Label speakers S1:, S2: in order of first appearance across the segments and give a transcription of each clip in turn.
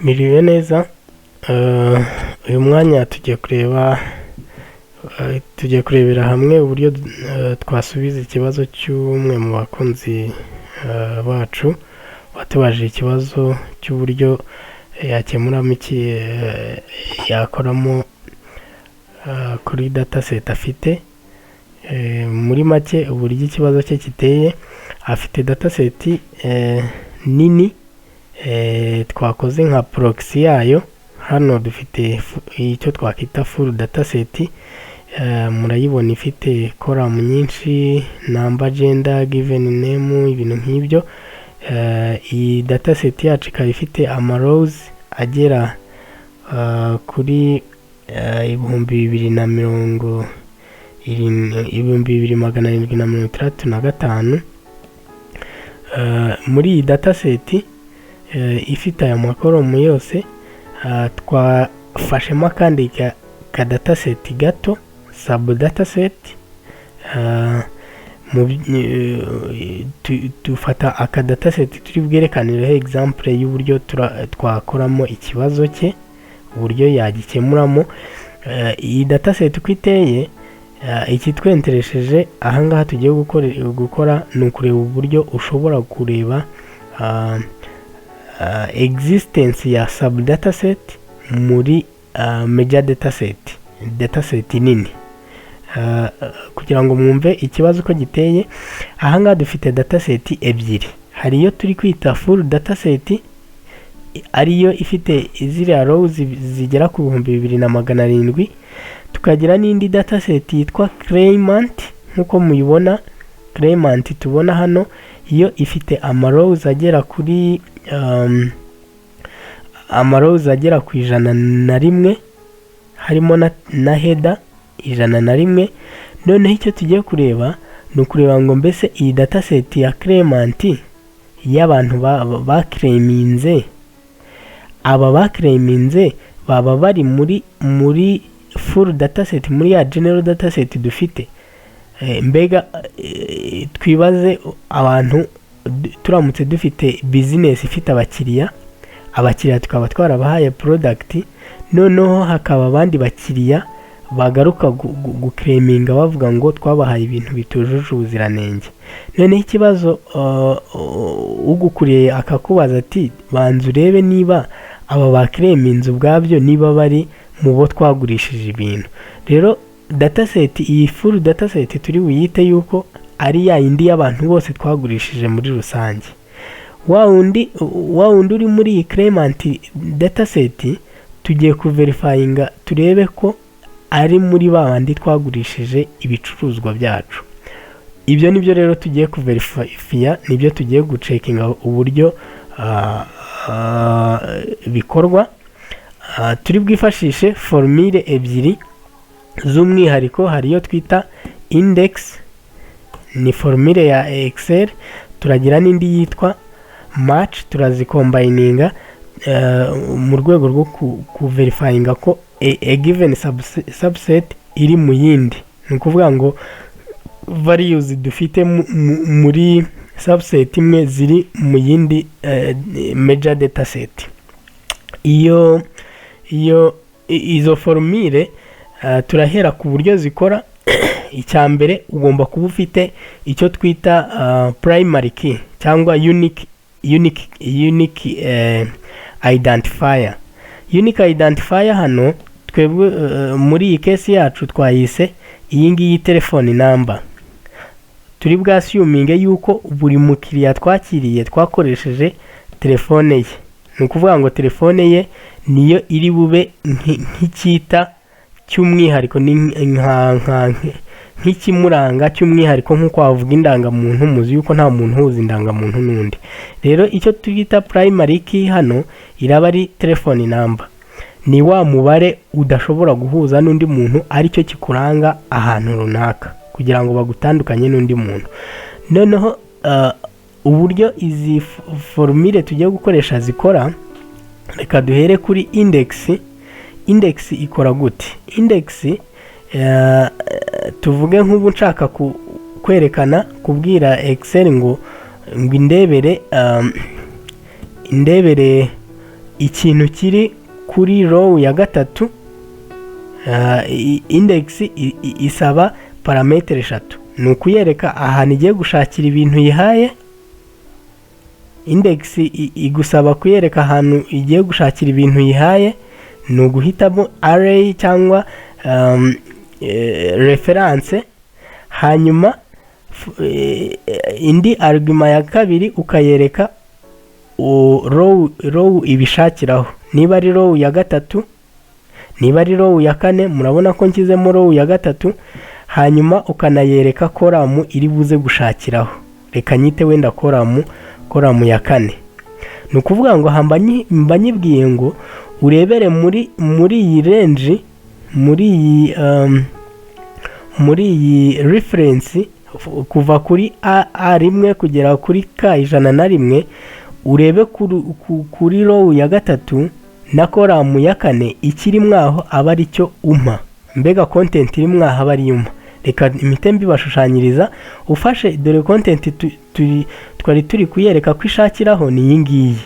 S1: Miriwe neza. Uyu mwanya tugiye kurebera hamwe uburyo twasubiza ikibazo cy'umwe mu bakunzi bacu watubajije ikibazo cy'uburyo yakemuramo yakoramo kuri dataset afite. Muri make uburyo ikibazo cye kiteye, afite dataset nini twakoze nka proxy yayo. Hano dufite icyo twakita full dataset, murayibona ifite column nyinshi, number, gender, given name, ibintu nk'ibyo. Iyi dataset yacu ikaba ifite rows agera kuri 2765. Muri iyi dataset ifite aya makoromu yose, twafashemo akandi ka dataset gato, sub dataset. Tufata aka dataset turi bwerekanireho example y'uburyo twakoramo ikibazo cye, uburyo yagikemuramo. Iyi dataset uko iteye, ikitwenteresheje ahangaha tugiye gukora ni ukureba uburyo ushobora kureba existence ya sub dataset muri major dataset nini. Kugira ngo mwumve ikibazo uko giteye, ahangaha dufite dataset ebyiri. Hari iyo turi kwita full dataset, ariyo ifite ziriya rows zigera ku 2700. Tukagira n'indi dataset yitwa claimant, nkuko muyibona. Claimant tubona hano, iyo ifite rows agera kuri rows agera ku 101, harimo na header 101. Noneho icyo tugiye kureba ni ukureba ngo mbese iyi dataset ya claimant y'abantu baclaiminze, aba baclaiminze baba bari muri full dataset, muri ya general dataset dufite. Mbega twibaze abantu turamutse dufite business ifite abakiriya tukaba twarabahaye product, noneho hakaba abandi bakiriya bagaruka guclaiminga bavuga ngo twabahaye ibintu bitujuje ubuziranenge. Noneho ikibazo ugukuriye akakubaza ati banza urebe niba aba baclaiminze ubwabyo niba bari mu bo twagurishije ibintu. Rero dataset, iyi full dataset turi buyite yuko ari ya yindi y'abantu bose twagurishije muri rusange. Wa wundi uri muri iyi claimant dataset tugiye kuverifyinga turebe ko ari muri bandi twagurishije ibicuruzwa byacu. Ibyo nibyo rero tugiye kuverifya, nibyo tugiye gucekinga uburyo bikorwa. Turi bwifashishe formule ebyiri z'umwihariko. Hariyo twita index, ni formule ya Excel. Turagira n'indi yitwa match, turazikombininga mu rwego rwo kuverifyinga ko a given subset iri mu yindi. Ni ukuvuga ngo values dufite muri subset imwe ziri mu yindi major dataset. Izo formule turahera ku buryo zikora. Icya mbere ugomba kuba ufite icyo twita primary key cyangwa unique identifier. Unique identifier hano twebwe muri iyi case yacu twayise iyi ngiyi telefone number. Turi bwasiyuminge yuko buri mukiriya twakiriye twakoresheje telefone ye. Ni ukuvuga ngo telefone ye niyo iri bube nk'icyita cy'umwihariko, nk'ikimuranga cy'umwihariko, nk'uko wavuga indangamuntu. Muzi yuko nta muntu uhuza indangamuntu n'undi. Rero icyo twita primary key hano iraba ari telefone number, ni wa mubare udashobora guhuza n'undi muntu, aricyo kikuranga ahantu runaka kugira ngo bagutandukanye n'undi muntu. Noneho uburyo izi formule tugiye gukoresha zikora, reka duhere kuri index. Index ikora gute? Index tuvuge nk'ubu nshaka kwerekana, kubwira Excel ngo indebere ikintu kiri kuri row ya gatatu. Index isaba parametere 3, ni ukuyereka ahantu igiye gushakira ibintu yihaye. Index igusaba kuyereka ahantu igiye gushakira ibintu yihaye, ni uguhitamo array cyangwa reference. Hanyuma indi argument ya kabiri ukayereka row ibishakiraho, niba ari row ya gatatu, niba ari row ya kane. Murabona ko nshyizemo row ya gatatu. Hanyuma ukanayereka column iri buze gushakiraho, reka nyite wenda column ya kane. Ni ukuvuga ngo mba nyibwiye ngo urebere muri iyi range, muri iyi reference kuva kuri A1 kugera kuri K101, urebe kuri row ya gatatu na column ya kane ikiri mwaho aba ari cyo umpa, mbega content iri mwaho aba ari umpa. Reka imite mbibashushanyiriza. Ufashe dore content twari turi kuyereka ko ishakiraho ni iyi ngiyi.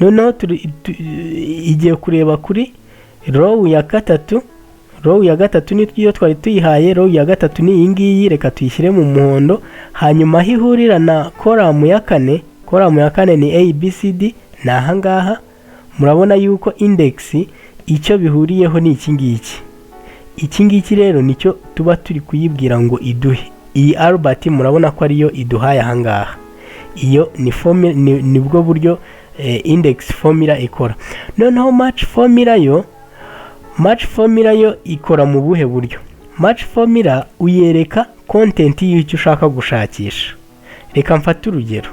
S1: Noneho igiye kureba kuri row ya gatatu. Row ya gatatu niyo twari tuyihaye, row ya gatatu ni iyi ngiyi, reka tuyishyire mu muhondo. Hanyuma hihurira na column ya kane. Column ya kane ni ABCD, ni aha ngaha. Murabona yuko index icyo bihuriyeho ni iki ngiki. Iki ngiki rero nicyo tuba turi kuyibwira ngo iduhe. Iyi Albert murabona ko ariyo iduhaye aha ngaha. Iyo ni formula, nibwo buryo index formula ikora. Noneho match formula yo ikora mu buhe buryo? Match formula uyereka content y'icyo ushaka gushakisha. Reka mfate urugero.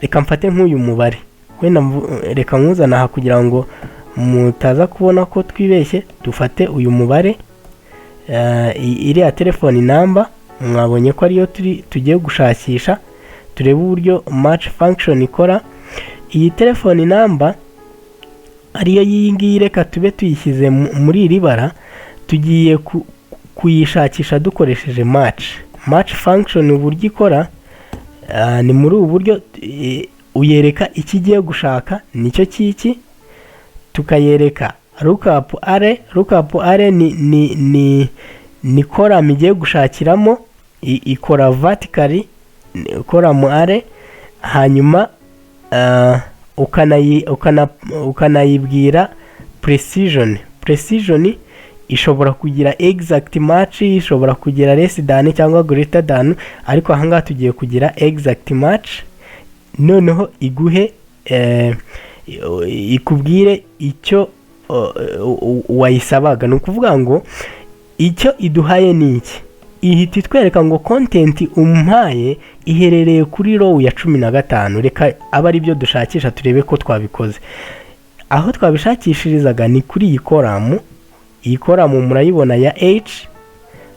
S1: Reka mfate nk'uyu mubare, wenda reka nkuzana aha kugira ngo mutaza kubona ko twibeshye. Dufate uyu mubare, iriya telefone number mwabonye ko ariyo tugiye gushakisha. Turebe uburyo match function ikora. Iyi telefone number ariyo yingiye, reka tube tuyishyize muri iri bara. Tugiye kuyishakisha dukoresheje match function. Uburyo ikora ni muri ubu buryo. Uyereka ikigiye gushaka nicyo kiki, tukayereka lookup array ni column igiye gushakiramo, ikora vertically column array. Hanyuma ukanayibwira precision ishobora kugira exact match, ishobora kugira less than cyangwa greater than, ariko aha ngaha tugiye kugira exact match. Noneho iguhe ikubwire icyo wayisabaga. Ni ukuvuga ngo icyo iduhaye ni iki. Ihita itwereka ngo content umpaye iherereye kuri row ya 15. Reka aba ari byo dushakisha turebe ko twabikoze. Aho twabishakishirizaga ni kuri iyi column. Iyi column murayibona ya H.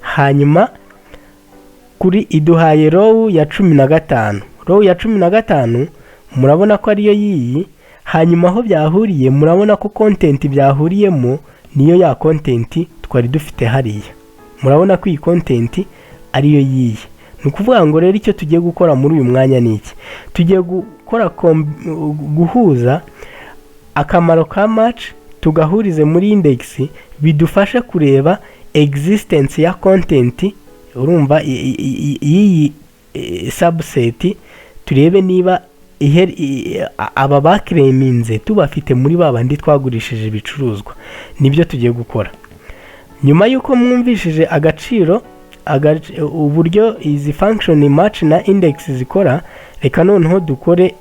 S1: Hanyuma kuri iduhaye row ya 15. Row ya 15 murabona ko ariyo yiyi. Hanyuma aho byahuriye murabona ko content byahuriyemo niyo ya content twari dufite hariya. Murabona ko iyi content ariyo yiyi. Ni ukuvuga ngo rero icyo tugiye gukora muri uyu mwanya ni iki. Tugiye gukora guhuza akamaro ka match tugahurize muri index, bidufashe kureba existence ya content. Urumva iyi subset, turebe niba aba bakreminze tubafite muri babandi twagurishije ibicuruzwa. Nibyo tugiye gukora. Nyuma yuko mwumvishije agaciro uburyo izi function match na index zikora, reka noneho dukore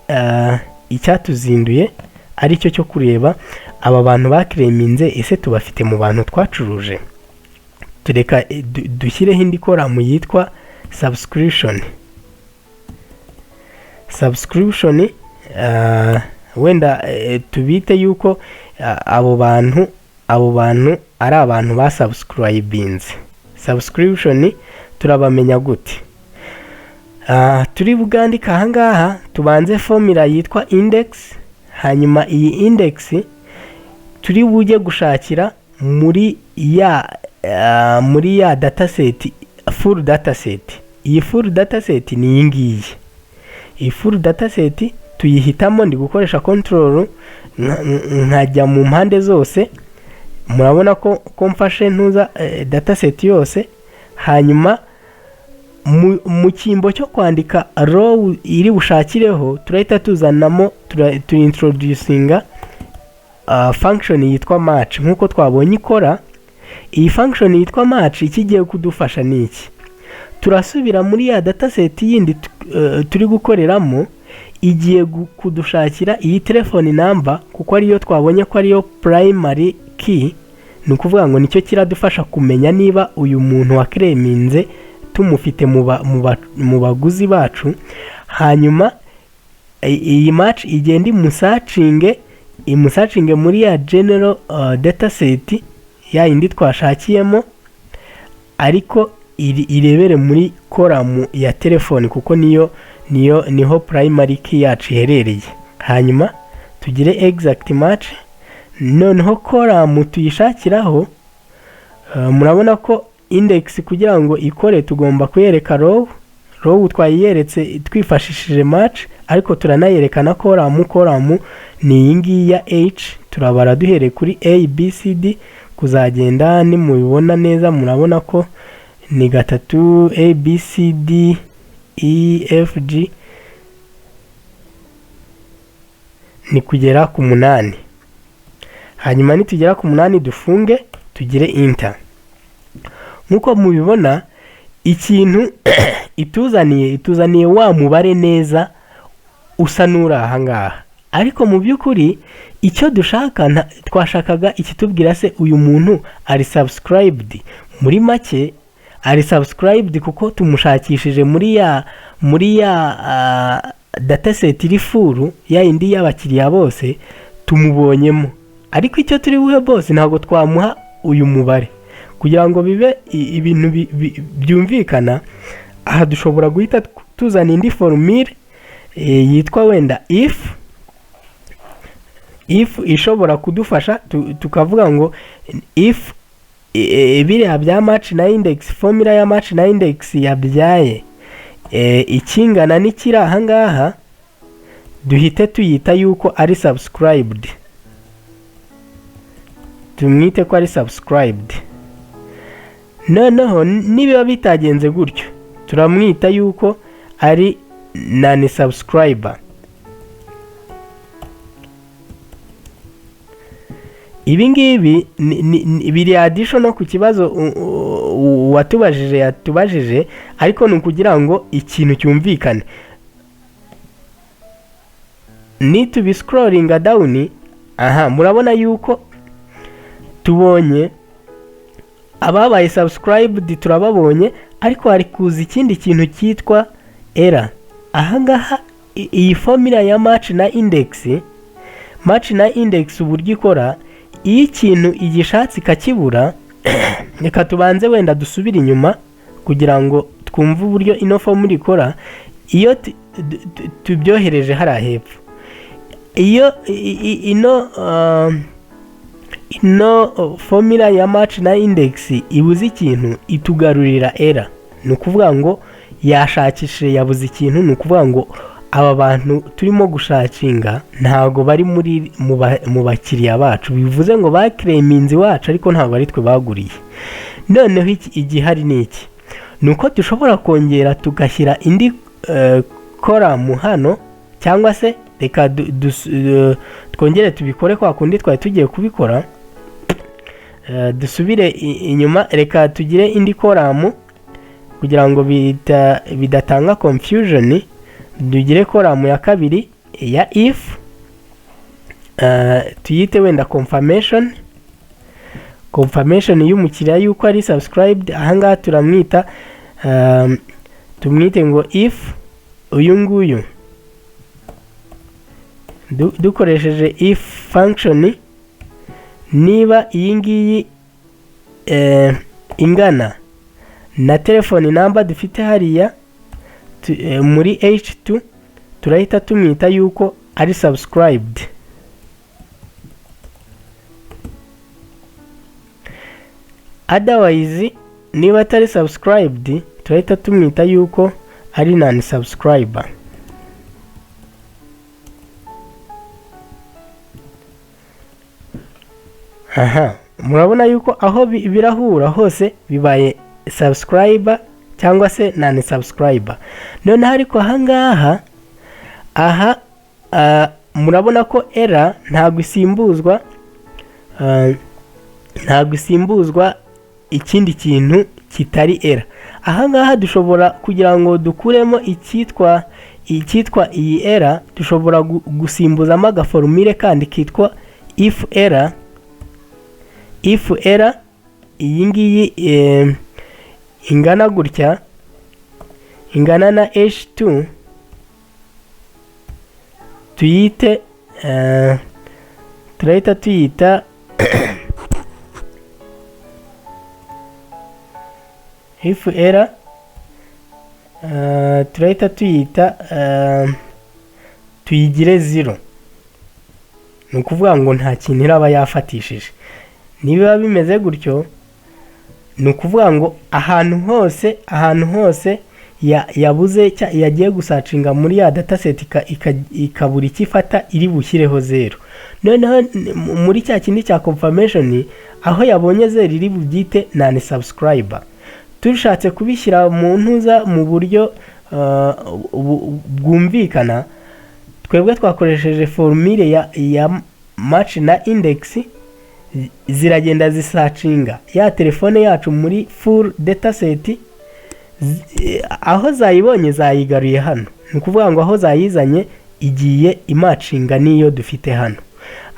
S1: icyatuzinduye, ari cyo kureba aba bantu bakreminze ese tubafite mu bantu twacuruje. Tureka dushyireho indi column yitwa subscription. Wenda tubite yuko abo bantu ari abantu ba subscribinze. Subscription turabamenya gute? Turi bugandika aha ngaha tubanze formula yitwa index. Hanyuma iyi index turi bujye gushakira muri ya dataset, full dataset. Iyi full dataset ni iyi ngiyi. Iyi full dataset tuyihitamo, ndi gukoresha control nkajya mu mpande zose. Murabona ko mfashe ntuza dataset yose, hanyuma mu cyimbo cyo kwandika row iri bushakireho turahita tuzanamo introducinga function yitwa match. Nkuko twabonye ikora, iyi function yitwa match ikigiye kudufasha niki, turasubira muri ya dataset yindi turi gukoreramo, igiye kudushakira iyi telephone number kuko ariyo twabonye ko ariyo primary key. Ni ukuvuga ngo nicyo kiradufasha kumenya niba uyu muntu wakreminze tumufite mu baguzi bacu. Hanyuma iyi match igenda imusearchinge muri ya general dataset ya indi twashakiyemo, ariko irebere muri column ya telefone kuko niho primary key yacu iherereye. Hanyuma tugire exact match, noneho column tuyishakiraho. Murabona ko index kugira ngo ikore tugomba kuyereka row twayiyeretse twifashishije match, ariko turanayerekana column ni iyi ngiyi ya h. Turabara duhere kuri a b c d kuzagenda, nimubibona neza murabona ko ni 3 a b c d e f g ni kugera ku 8. Hanyuma nitugera ku 8 dufunge tugire enter. Nkuko mubibona ikintu ituzaniye wa mubare neza usa nura ahangaha, ariko mu byukuri icyo dushaka twashakaga ikitubwira se uyu muntu ari subscribed. Muri make ari subscribed kuko tumushakishije muri ya dataset iri full ya indi y'abakiriya bose tumubonyemo, ariko icyo turi buhe bose ntabwo twamuha uyu mubare. Kugira ngo bibe ibintu byumvikana, aha dushobora guhita tuzana indi formule yitwa wenda if ishobora kudufasha tukavuga ngo if biriya bya match na index, formula ya match na index yabyaye ikingana n'ikiri ahangaha, duhite tuyita yuko ari subscribed, tumwite ko ari subscribed. Noneho nibiba bitagenze gutyo turamwita yuko ari non subscriber. Ibi ngibi biri additional ku kibazo yatubajije, ariko ni ukugira ngo ikintu cyumvikane. Ni to scrolling down, murabona yuko tubonye ababaye subscribed turababonye, ariko hari kuza ikindi kintu cyitwa error. Ahangaha iyi formula ya match na index uburyo ikora, iyo ikintu igishatse kakibura, reka tubanze wenda dusubira inyuma kugira ngo twumve uburyo ino formula ikora. Iyo tubyohereje hariya hepfo, iyo ino formula ya match na index ibuze ikintu itugarurira error. Ni ukuvuga ngo yashakishije yabuze ikintu, ni ukuvuga ngo aba bantu turimo gushakinga ntago bari mu bakiriya bacu, bivuze ngo bakreminze wacu ariko ntago ari twe baguriye. Noneho igihari ni iki, nuko dushobora kongera tugashyira indi column hano, cyangwa se reka twongere tubikore kwa kundi twari tugiye kubikora. Dusubire inyuma, reka tugire indi column kugira ngo bidatanga confusion. Dugire column ya kabiri ya if, tuyite wenda confirmation y'umukiriya yuko ari subscribed. Ahangaha turamwita tumwite ngo if uyu nguyu, dukoresheje if function, niba iyi ngiyi ingana na telephone number dufite hariya muri h2, turahita tumwita yuko ari subscribed. Otherwise niba atari subscribed turahita tumwita yuko ari non subscriber. aha murabona yuko aho birahura hose bibaye subscriber cyangwa se non subscriber. None ariko ahangaha murabona ko error ntabwo isimbuzwa ikindi kintu kitari error. Ahangaha dushobora kugira ngo dukuremo icyitwa iyi error, dushobora gusimbuzamo agaformule kandi kitwa if error iyi ngiyi ingana gutya, ingana na h2, tuyite turahita tuyita if error, turahita tuyita tuyigire 0. ni ukuvuga ngo nta kintu iraba yafatishije. Niba bimeze gutyo, ni ukuvuga ngo ahantu hose yabuze yagiye gusacinga muri ya dataset ikabura ikifata iri bushyireho 0. Noneho muri cya kindi cya confirmation aho yabonye 0 iri bubyite non subscriber. Tushatse kubishyira mu ntuza mu buryo bwumvikana, twebwe twakoresheje formule ya match na index, ziragenda zisacinga ya telefone yacu muri full dataset, aho zayibonye zayigaruye hano. Ni ukuvuga ngo aho zayizanye igiye imacinga niyo dufite hano.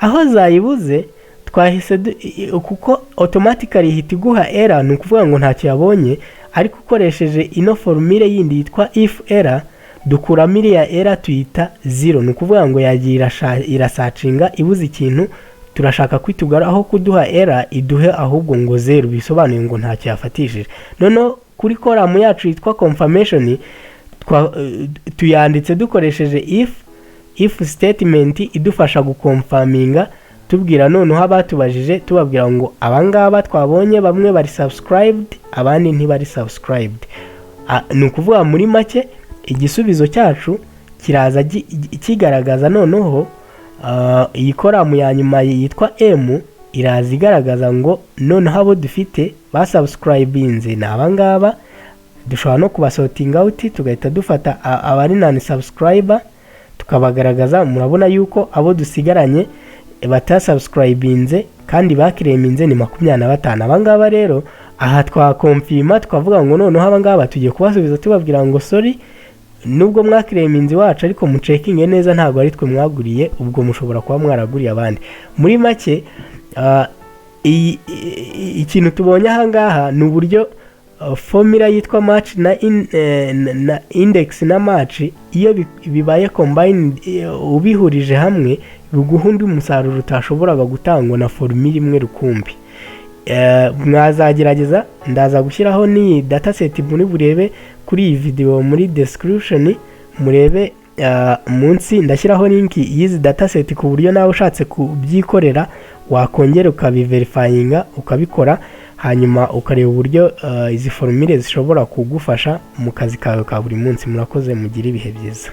S1: Aho zayibuze twahise kuko automatically ihita iguha error, ni ukuvuga ngo ntacyo yabonye, ariko ukoresheje ino formule yindi yitwa if error dukuramo iriya error tuyita 0. ni ukuvuga ngo yagiye irasacinga ibuze ikintu turashaka kwitugara, aho kuduha error iduhe ahubwo ngo 0, bisobanuye ngo ntacyo yafatishije. Noneho kuri column yacu yitwa confirmation tuyanditse dukoresheje if statement idufasha guconfirminga, tubwira noneho abatubajije tubabwira ngo abangaba twabonye bamwe bari subscribed abandi ntibari subscribed. Ni ukuvuga muri make igisubizo cyacu kiraza kigaragaza noneho iyi column ya nyuma yitwa M iraza igaragaza ngo noneho abo dufite basubscribinze ni abangaba. Dushobora no kubasorting out tugahita dufata abari non subscriber tukabagaragaza. Murabona yuko abo dusigaranye batasubscribinze kandi bakireminze ni 25. Abangaba rero aha twakonfirma tukavuga ngo noneho abangaba tugiye kubasubiza tubabwira ngo sorry, nubwo mwakireminze wacu ariko mu checking neza ntabwo ari twe mwaguriye, ubwo mushobora kuba mwaraguriye abandi. Muri make ikintu tubonye ahangaha ni uburyo formula yitwa match na index na match iyo bibaye combined, ubihurije hamwe biguha undi umusaruro utashoboraga gutangwa na formula imwe rukumbi. Mwazagerageza, ndaza gushyiraho ni dataset muri burebe kuri iyi video muri description, murebe munsi ndashyiraho link y'izi dataset ku buryo nawe ushatse kubyikorera wakongera ukabiverifyinga ukabikora, hanyuma ukareba uburyo izi formule zishobora kugufasha mu kazi kawe ka buri munsi. Murakoze, mugire ibihe byiza.